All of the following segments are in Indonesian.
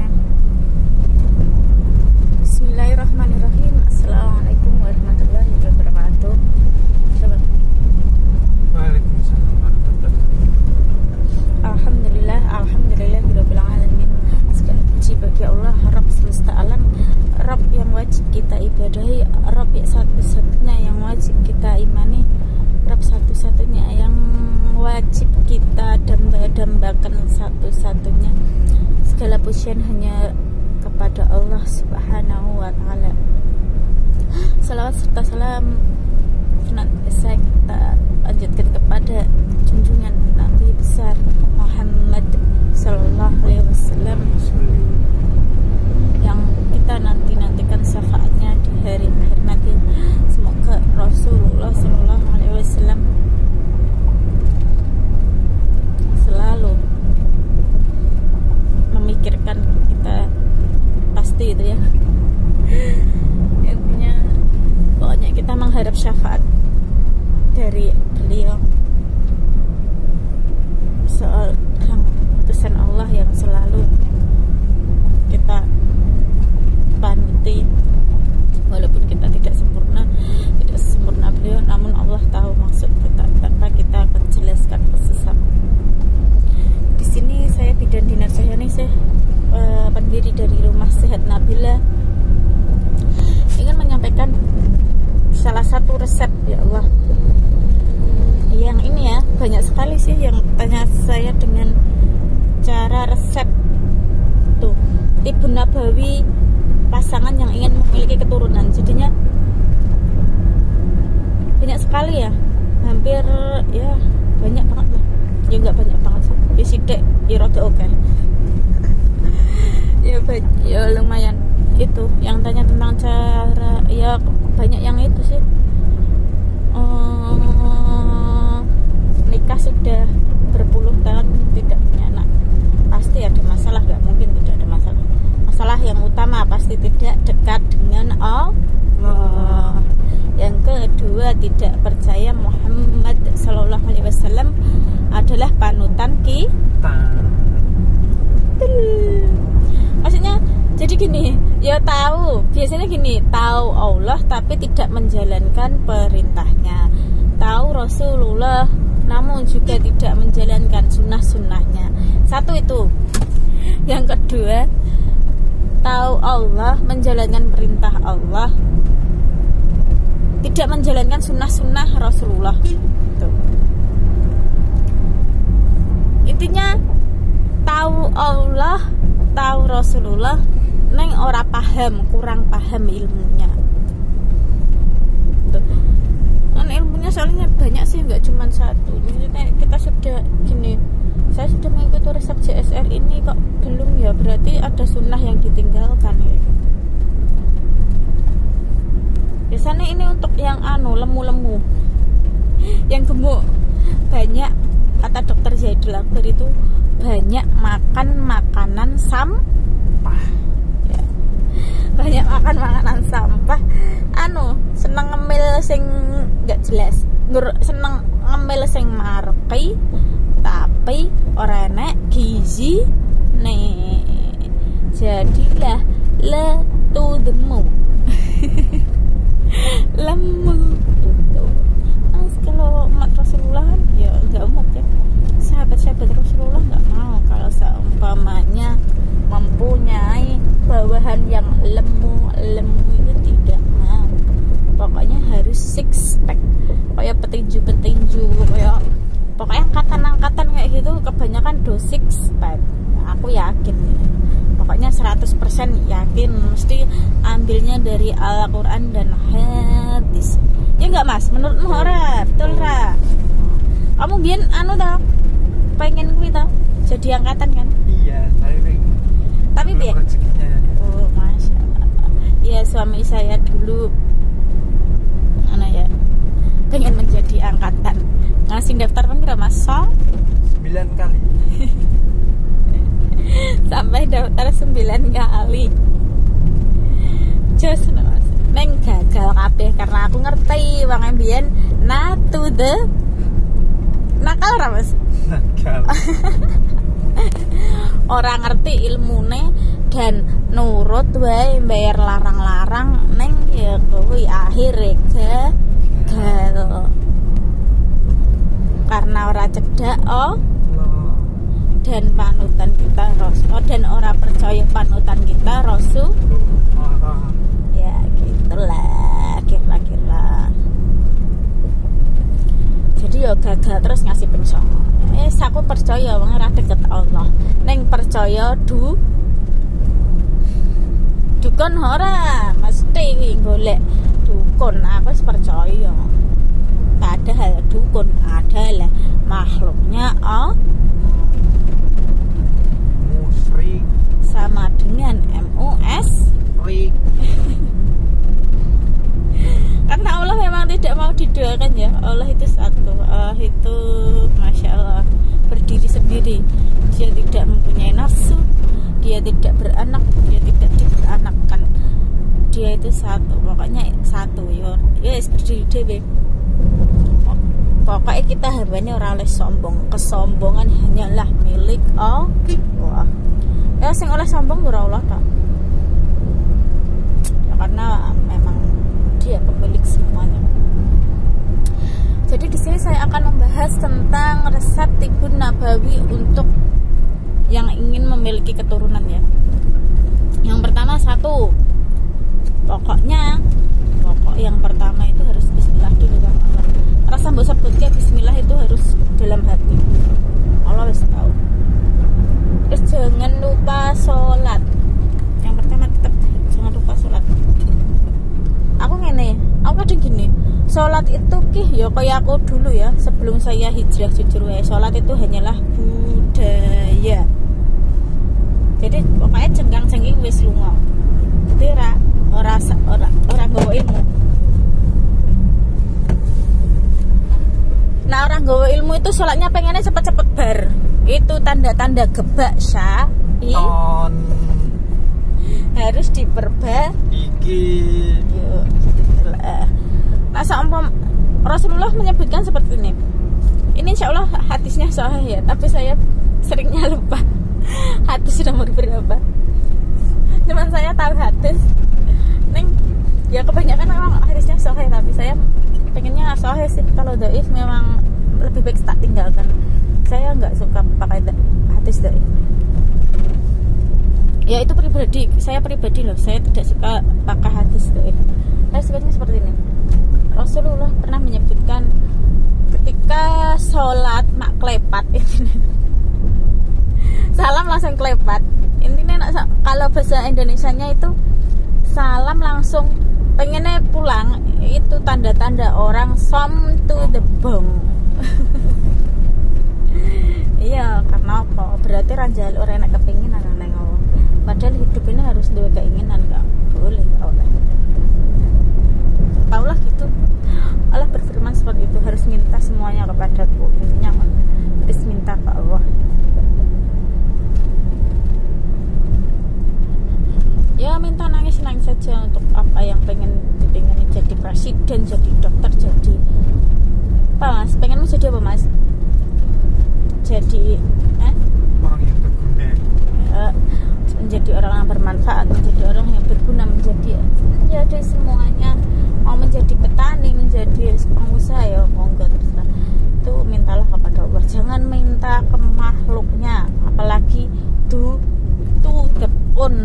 syafatnya. Bismillahirrahmanirrahim. Assalamualaikum warahmatullahi wabarakatuh. Waalaikumsalam warahmatullahi wabarakatuh. Alhamdulillahirabbil alamin. Segala puji bagi Allah, Rabb semesta alam, Rabb yang wajib kita ibadahi, Rabb yang satu-satunya yang wajib kita imani, Rabb satu-satunya yang wajib kita damba-dambakan, satu-satunya. Segala pujian hanya kepada Allah Subhanahu wa ta'ala. Salawat serta salam senantiasa kita lanjutkan kepada junjungan Nabi besar Muhammad sallallahu alaihi wasallam yang kita nantikan syafaatnya di hari akhir nanti. Semoga Rasulullah sallallahu alaihi wasallam selalu memikirkan kita, pasti itu ya. Intinya pokoknya kita mengharap syafaat dari beliau, seorang utusan Allah yang selalu kita panuti, walaupun kita tidak sempurna beliau, namun Allah tahu maksud kita tanpa kita akan jelaskan ke sesama. Di sini saya Bidan Dinar Cahyani, saya pendiri dari Rumah Sehat Nabila, ingin menyampaikan salah satu resep, ya Allah. Yang ini ya, banyak sekali sih yang tanya saya dengan cara resep tuh Tibun Nabawi pasangan yang ingin memiliki keturunan. Jadinya banyak sekali ya, hampir ya banyak banget lah. Ya nggak banyak banget sih, ya sidik, ya rada oke. Ya lumayan itu yang tanya tentang cara, ya banyak yang itu sih. Nikah sudah berpuluh tahun tidak punya anak, pasti ada masalah, nggak mungkin tidak ada masalah. Masalah yang utama pasti tidak dekat dengan Allah. Yang kedua, tidak percaya Muhammad sallallahu alaihi wasallam adalah panutan kita. Maksudnya jadi gini, ya tahu, biasanya gini, tahu Allah tapi tidak menjalankan perintahnya, tahu Rasulullah namun juga tidak menjalankan sunnah-sunnahnya. Satu itu. Yang kedua, tahu Allah, menjalankan perintah Allah, tidak menjalankan sunnah-sunnah Rasulullah. Tuh. Intinya tahu Allah, tahu Rasulullah, neng ora paham, kurang paham ilmunya. Tuh. Kan ilmunya soalnya banyak sih, nggak cuma satu. Jadi kita sudah gini, saya sudah mengikuti resep JSR ini kok belum, ya berarti ada sunnah yang ditinggalkan ya. Biasanya ini untuk yang lemu-lemu, yang gemuk. Banyak, kata dokter Zaidul Akbar itu, banyak makan makanan sampah ya. Banyak makan makanan sampah, seneng ngemil sing gak jelas, seneng ngemil sing marki tapi ora enek gizi nih. Jadilah letudemu lemu itu. Kalau umat Rasulullah ya nggak umat ya, sahabat-sahabat Rasulullah nggak mau kalau seumpamanya mempunyai bawahan yang lemu itu, tidak mau. Pokoknya harus six pack, kayak petinju, pokoknya angkatan kayak gitu kebanyakan do six pack. Aku yakin, pokoknya 100% yakin, mesti ambilnya dari Al-Quran dan hadis. Ya enggak Mas, menurutmu ora? Betul ra? Kamu biyen tau, pengen kuwi tau jadi angkatan kan? Iya, tapi biar oh masya Allah. Ya suami saya dulu ya pengen menjadi angkatan, ngasih daftar pengira Mas 9 kali sampai daftar 9 kali. Just neng gagal kabeh karena aku ngerti wong mbiyen nakal ra Mas? Nakal. Orang ngerti ilmune dan nurut wae bayar larang-larang neng ya kuwi akhire gagal karena ora cedak dan panutan kita Rasul dan ora percaya panutan kita Rasul ya gitulah kira-kira. Jadi ya gagal terus ngasih pengsong. Aku percaya wong ora deket Allah. Neng percaya dukun ora mesti golek dukun. Aku percaya. Padahal dukun adalah makhluknya musyrik sama dengan musyrik. Karena Allah memang tidak mau didoakan ya. Allah itu satu. Allah itu Masya Allah berdiri sendiri. Dia tidak mempunyai nafsu. Dia tidak beranak. Dia tidak diberanakkan. Dia itu satu. Pokoknya satu ya. Yes, berdiri dewe. Pokoknya kita hambanya orang oleh sombong. Kesombongan hanyalah milik Allah. Ya sing oleh sombong ora Allah tak. Ya, karena memang dia pemilik semuanya. Jadi di sini saya akan membahas tentang resep Tibun Nabawi untuk yang ingin memiliki keturunan ya. Yang pertama pokok yang pertama itu harus bismillah dulu sama Allah. Rasa mbok sebutke bismillah itu harus dalam hati. Allah wis tahu. Terus jangan lupa sholat. Yang pertama tetap jangan lupa sholat. Aku kadang gini, sholat itu ya kayak aku dulu ya, sebelum saya hijrah jujur ya, sholat itu hanyalah budaya. Jadi pokoknya cengkang-cengking wis lunga. Jadi orang gawa ilmu. Nah orang gawa ilmu itu sholatnya pengennya cepet-cepet bar. Itu tanda-tanda gebak syai. Harus diperbaiki. Nah, Rasulullah menyebutkan seperti ini. Ini insya Allah hadisnya sahih ya, tapi saya seringnya lupa hadis nomor berapa. Cuman saya tahu hadis. Ya kebanyakan memang hadisnya sahih, tapi saya pengennya sahih sih. Kalau dhaif memang lebih baik tak tinggalkan. Saya nggak suka pakai hadis dhaif. Ya itu saya pribadi loh, saya tidak suka pakai hadis dhaif. Nah sebenarnya seperti ini. Rasulullah pernah menyebutkan ketika sholat mak klepat salam langsung klepat. Intinya kalau bahasa Indonesianya itu salam langsung pengennya pulang, itu tanda-tanda orang some to the bone. Iya, karena apa? Berarti ranjal orang enak kepinginan neng Allah. Padahal hidup ini harus dua keinginan, nggak boleh oleh. Taulah gitu. Allah berfirman seperti itu, harus minta semuanya kepadaku. Intinya harus minta ke Allah. Ya minta nangis saja untuk apa yang pengen jadi presiden, jadi dokter, jadi apa mas? Pengenmu jadi apa mas? Jadi orang yang berguna. Menjadi orang yang bermanfaat, menjadi orang yang berguna, menjadi semuanya. Mau menjadi petani, menjadi pengusaha ya monggo terserah. Itu mintalah kepada Allah, jangan minta ke makhluknya, apalagi dukun.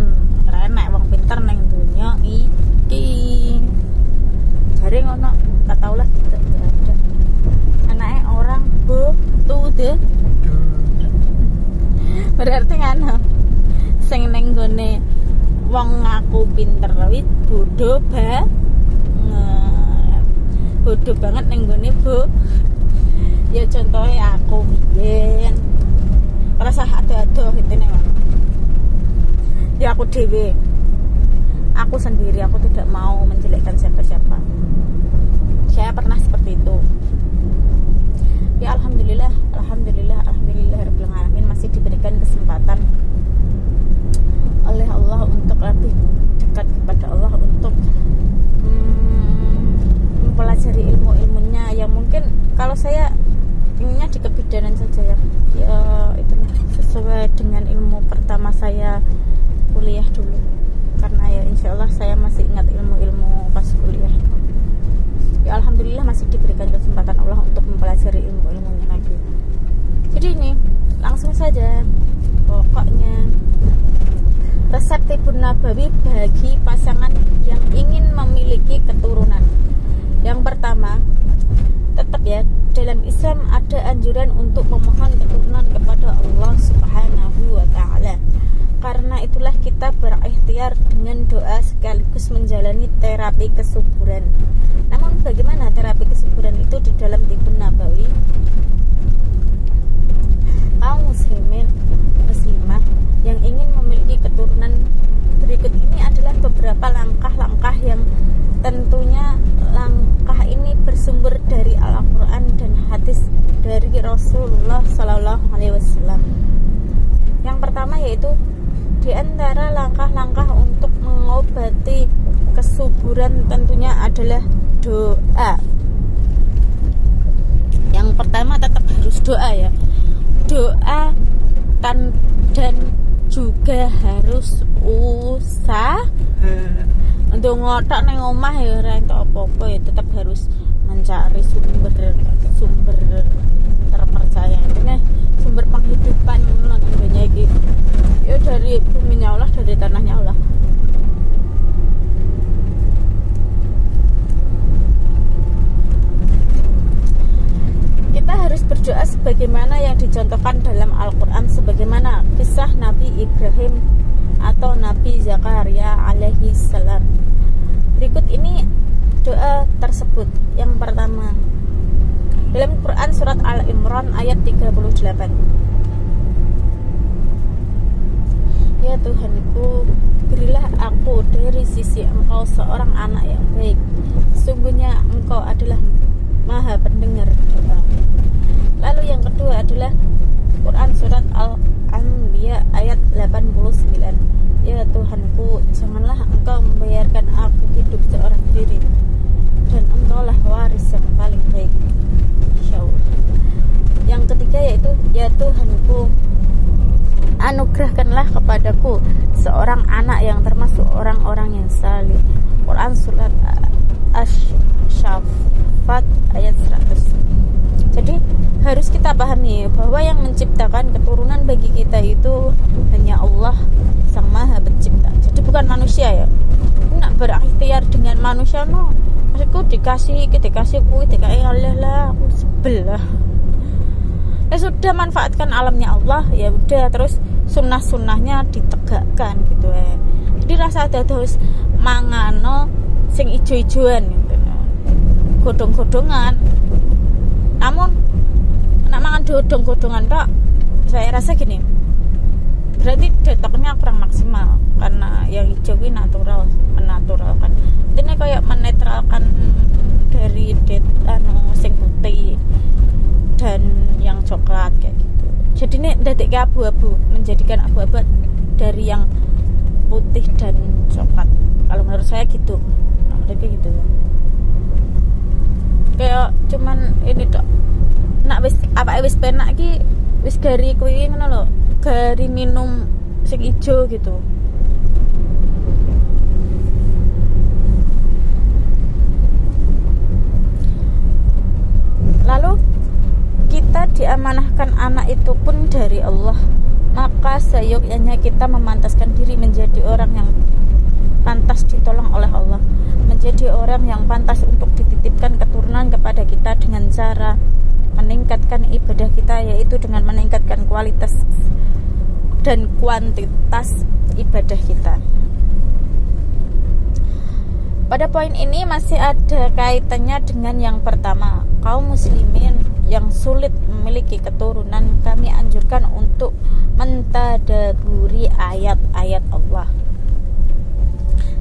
Renek wong pinter neng dunia iki. Jare ngono, tak taulah gitu ya ada. Anake orang berarti ngono. Sing neng gone wong ngaku pinter wit bodoh banget neng gone ya contohnya aku biyen rasa ado-ado intine ya aku dewe, aku sendiri, aku tidak mau menjelekkan siapa-siapa. Saya pernah seperti itu. Ya alhamdulillah rabbil alamin masih diberikan kesempatan oleh Allah untuk lebih dekat kepada Allah, untuk mempelajari ilmu-ilmunya yang mungkin kalau saya inginnya di kebidanan saja ya itu sesuai dengan ilmu pertama saya kuliah nabawi bagi pasangan yang ingin memiliki keturunan. Yang pertama, tetap ya, dalam Islam ada anjuran untuk memohon keturunan kepada Allah Subhanahu wa Ta'ala. Karena itulah kita berikhtiar dengan doa sekaligus menjalani terapi kesuburan. Namun bagaimana terapi kesuburan itu di dalam Tibun Nabawi? Kaum muslimin, muslimah yang ingin memiliki keturunan, berikut ini adalah beberapa langkah-langkah yang tentunya langkah ini bersumber dari Al-Quran dan hadis dari Rasulullah Sallallahu Alaihi Wasallam. Yang pertama yaitu di antara langkah-langkah untuk mengobati kesuburan tentunya adalah doa. Yang pertama tetap harus doa ya. Doa dan juga harus usah untuk ngotak neng omah ya ora entuk apa-apa ya, tetap harus mencari sumber terpercaya. Ini sumber penghidupan nang dunia iki. Ya dari buminya Allah, dari tanahnya Allah. Kita harus berdoa sebagaimana yang dicontohkan dalam Al-Quran, sebagaimana kisah Nabi Ibrahim atau Nabi Zakaria alaihi salam. Berikut ini doa tersebut. Yang pertama, dalam Quran surat Al-Imran ayat 38. Ya Tuhanku, berilah aku dari sisi Engkau seorang anak yang baik. Sesungguhnya Engkau adalah Maha pendengar doa. Lalu yang kedua adalah Quran surat Al-Anbiya ayat 89. Ya Tuhanku, janganlah Engkau membiarkan aku hidup seorang diri, dan Engkaulah waris yang paling baik. Insyaallah. Yang ketiga yaitu ya Tuhanku, anugerahkanlah kepadaku seorang anak yang termasuk orang-orang yang saleh. Quran surat Asy-Syaffat ayat 100. Jadi harus kita pahami bahwa yang menciptakan keturunan bagi kita itu hanya Allah Sang Maha Pencipta. Jadi bukan manusia ya. Nak berikhtiar dengan manusia no. Maksudku dikasih Allah lah, aku sebelah. Ya sudah, manfaatkan alamnya Allah, ya udah, terus sunnah-sunnahnya ditegakkan gitu ya. Jadi rasa ada terus mangano sing ijo-ijoan gitu. Godong-godongan. Namun nak mangan godong-godongan kok saya rasa gini, berarti detoknya kurang maksimal, karena yang hijau ini menaturalkan. Ini kayak menetralkan dari sing putih dan yang coklat kayak gitu. Jadi ini detik abu-abu, menjadikan abu-abu dari yang putih dan coklat. Kalau menurut saya gitu. Nah, kayak gitu. Kayak cuman ini tok. Nak wis penak iki wis gari kuwi ngono lho. Gari minum sing ijo gitu. Lalu kita diamanahkan anak itu pun dari Allah, maka seyogyanya kita memantaskan diri menjadi orang yang pantas ditolong oleh Allah, menjadi orang yang pantas untuk dititipkan keturunan kepada kita dengan cara meningkatkan ibadah kita, yaitu dengan meningkatkan kualitas dan kuantitas ibadah kita. Pada poin ini masih ada kaitannya dengan yang pertama. Kaum muslimin yang sulit memiliki keturunan, kami anjurkan untuk mentadaburi ayat-ayat Allah.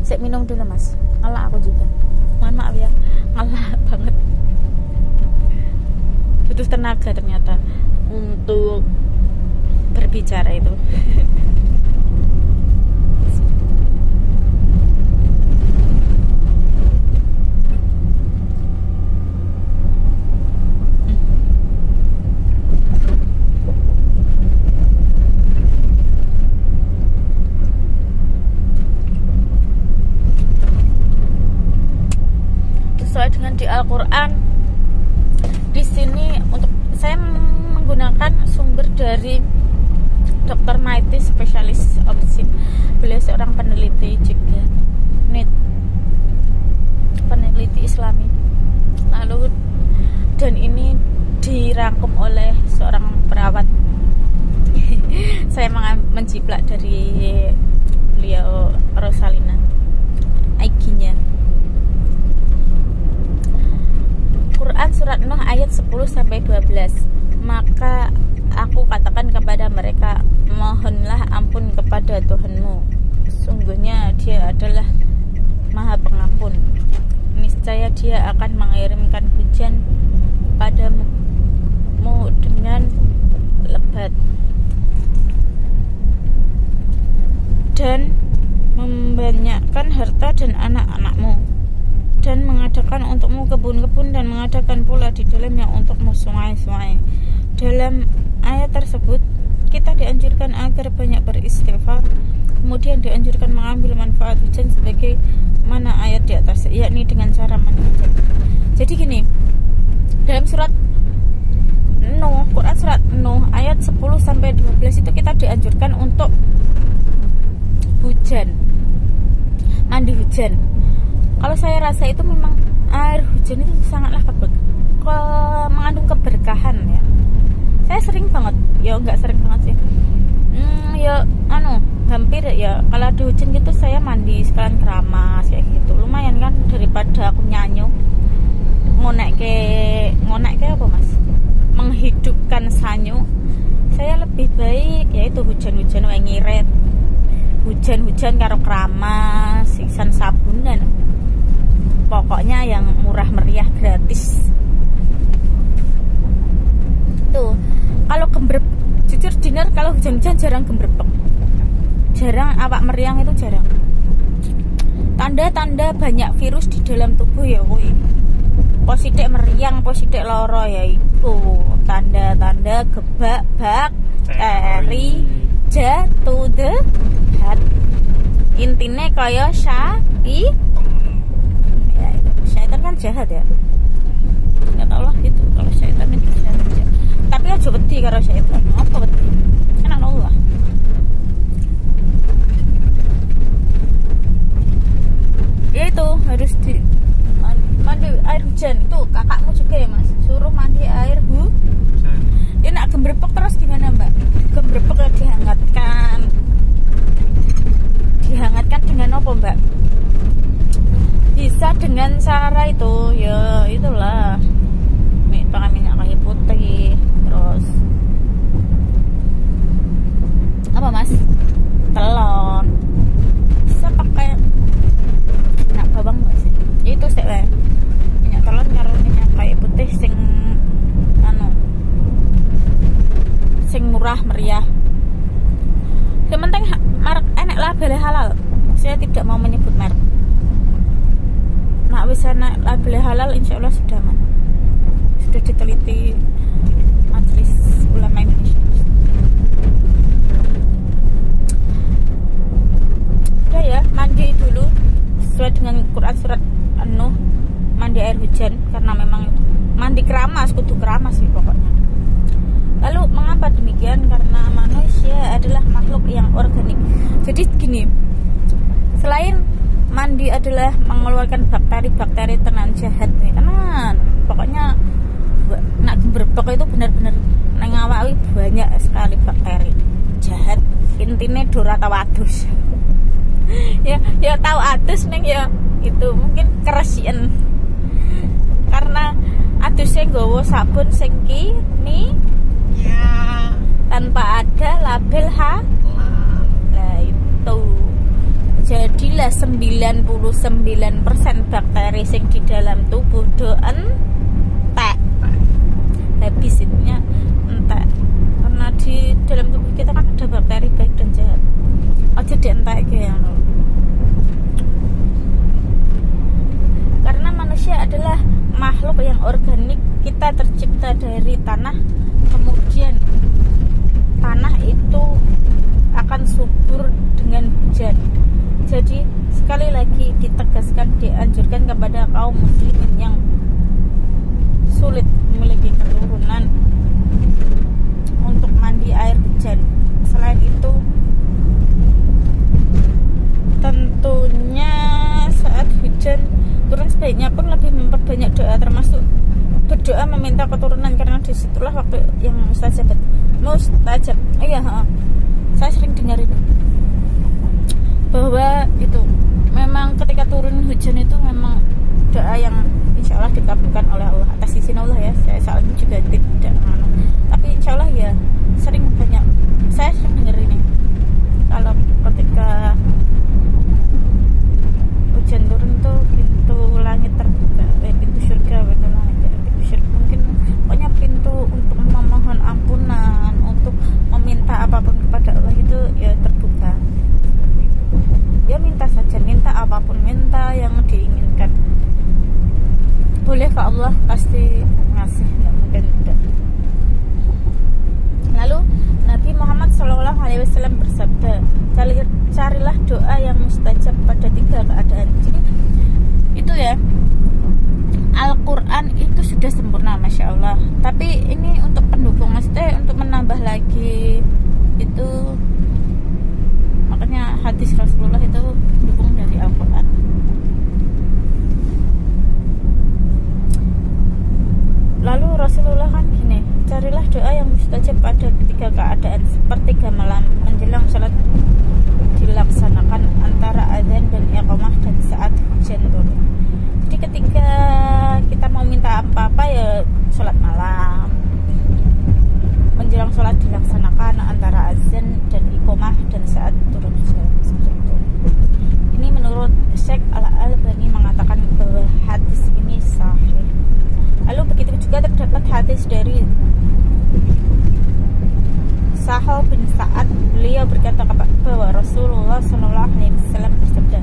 Saya minum dulu mas, ngalah aku juga. Mohon maaf ya, ngalah banget. Butuh tenaga ternyata untuk berbicara itu. Sesuai dengan di Al-Quran, di sini untuk saya menggunakan sumber dari Dr. Maiti, spesialis opsi. Beliau seorang peneliti jiplak dari beliau Rosalina IG-nya. Quran surat Nuh ayat 10-12. Maka aku katakan kepada mereka, mohonlah ampun kepada Tuhanmu, sungguhnya Dia adalah Maha Pengampun. Niscaya Dia akan mengirimkan hujan padamu dengan lebat dan membanyakkan harta dan anak-anakmu, dan mengadakan untukmu kebun-kebun, dan mengadakan pula di dalamnya untukmu sungai-sungai. Dalam ayat tersebut kita dianjurkan agar banyak beristighfar, kemudian dianjurkan mengambil manfaat hujan sebagai mana ayat di atas, yakni dengan cara mandi hujan. Jadi gini, dalam surat Nuh, Quran surat Nuh ayat 10-12 itu kita dianjurkan untuk hujan, mandi hujan. Kalau saya rasa itu memang air hujan itu sangatlah mengandung keberkahan ya. Saya sering banget, ya nggak sering banget sih, hampir ya kalau ada hujan gitu saya mandi sekalian keramas kayak gitu. Lumayan kan, daripada aku nyanyo ngonek ke apa mas, menghidupkan sanyo. Saya lebih baik yaitu hujan-hujan wae ngirit, hujan-hujan karo keramas, sisan sabunan, pokoknya yang murah meriah gratis. Tuh, kalau jujur dinner kalau hujan-hujan jarang gembrepek, jarang awak meriang, itu jarang. Tanda-tanda banyak virus di dalam tubuh ya kuwi. Posidik meriang, posidik loro ya itu tanda-tanda gebak bakteri jatuh dehat. Intine kaya ya, syaitan kan jahat ya. Enggak tahu lah gitu kalau syaitan itu jahat. Tapi aja wedi karo syaitan. Apa wedi? Kan Allah. Ya itu harus mandi air hujan. Itu kakakmu juga ya mas, suruh mandi air hujan. Dia nak gembrepek terus gimana mbak? Gembrepek ya dihangatkan dengan apa mbak? Bisa dengan cara itu ya itulah, pakai minyak kayu putih, terus apa mas, telon, bisa pakai minyak bawang nggak sih? Itu sih minyak telon karo minyak kayu putih sing sing murah meriah. Yang penting merek enak label halal. Saya tidak mau menyebut merek. Nak wis enak label halal insya Allah sudah aman. Sudah diteliti Majelis Ulama Indonesia. Udah ya, mandi dulu sesuai dengan Quran surat Nuh, mandi air hujan karena memang itu mandi keramas, kudu keramas sih pokoknya. Lalu mengapa demikian? Karena manusia adalah makhluk yang organik. Jadi gini, selain mandi adalah mengeluarkan bakteri-bakteri tenan jahat nih, tenan. Pokoknya nak gembrepek itu benar-benar nang awak banyak sekali bakteri jahat. Intine dorata wadus. ya tahu adus neng ya itu mungkin keresian. Karena adusnya nggawa sabun sing kimia tanpa ada label halal. Nah itu jadilah 99% bakteri sing di dalam tubuh entek habis itunya entek, karena di dalam tubuh kita kan ada bakteri baik dan jahat. Aja dientek kayak karena manusia adalah makhluk yang organik. Kita tercipta dari tanah, kemudian tanah itu akan subur dengan hujan. Jadi sekali lagi ditegaskan, dianjurkan kepada kaum muslimin yang sulit memiliki keturunan untuk mandi air hujan. Selain itu tentunya saat hujan turun sebaiknya pun lebih memperbanyak doa, termasuk berdoa meminta keturunan, karena disitulah waktu yang mustajab. saya sering dengar itu bahwa itu memang ketika turun hujan itu memang doa yang insya Allah dikabulkan oleh Allah atas izin Allah ya. Saya saat itu juga tidak tapi insya Allah ya saya sering dengar ini kalau ketika hujan turun tuh pintu langit terbuka, pintu surga, pintu langit ya, pintu surga mungkin pokoknya pintu untuk memohon ampunan, untuk meminta apapun kepada Allah itu ya terbuka. Ya minta saja, minta apapun, minta yang diinginkan. Boleh ke Allah pasti ngasih, nggak mungkin tidak. Lalu Nabi Muhammad SAW bersabda, carilah doa yang mustajab pada 3 keadaan. Jadi itu ya, Al-Quran itu sudah sempurna Masya Allah. Tapi ini untuk pendukung, maksudnya untuk menambah lagi itu. Makanya hadis Rasulullah itu dukung dari Al-Quran. Lalu Rasulullah kan gini, carilah doa yang mustajab pada 3 keadaan: sepertiga malam, menjelang sholat dilaksanakan antara azan dan iqamah, dan saat hujan turun. Jadi ketika kita mau minta apa-apa ya sholat malam, menjelang sholat dilaksanakan antara azan dan iqamah, dan saat turun hujan. Ini menurut Syekh Al-Albani mengatakan bahwa hadis ini sahih. Lalu begitu juga terdapat hadis dari Sahal bin Sa'ad, beliau berkata bahwa Rasulullah SAW bersabda,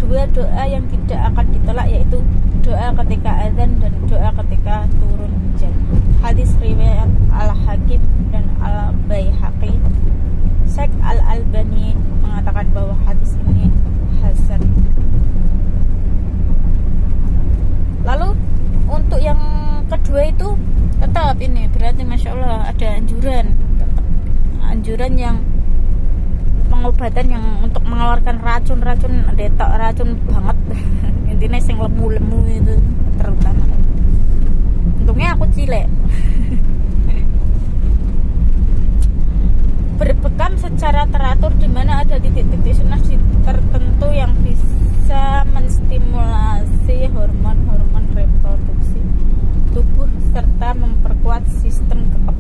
2 doa yang tidak akan ditolak yaitu doa ketika azan dan doa ketika turun hujan. Hadis riwayat Al-Hakim dan Al-Baihaqi. Syekh Al-Albani mengatakan bahwa hadis ini hasan. Lalu untuk yang kedua itu tetap ini berarti Masya Allah ada anjuran yang pengobatan yang untuk mengeluarkan racun detok racun banget intinya yang lemu itu terutama. Untungnya aku cilek. Berbekam secara teratur di mana ada titik-titik sunnah tertentu yang bisa menstimulasi hormon-hormon reproduksi tubuh serta memperkuat sistem kekebalan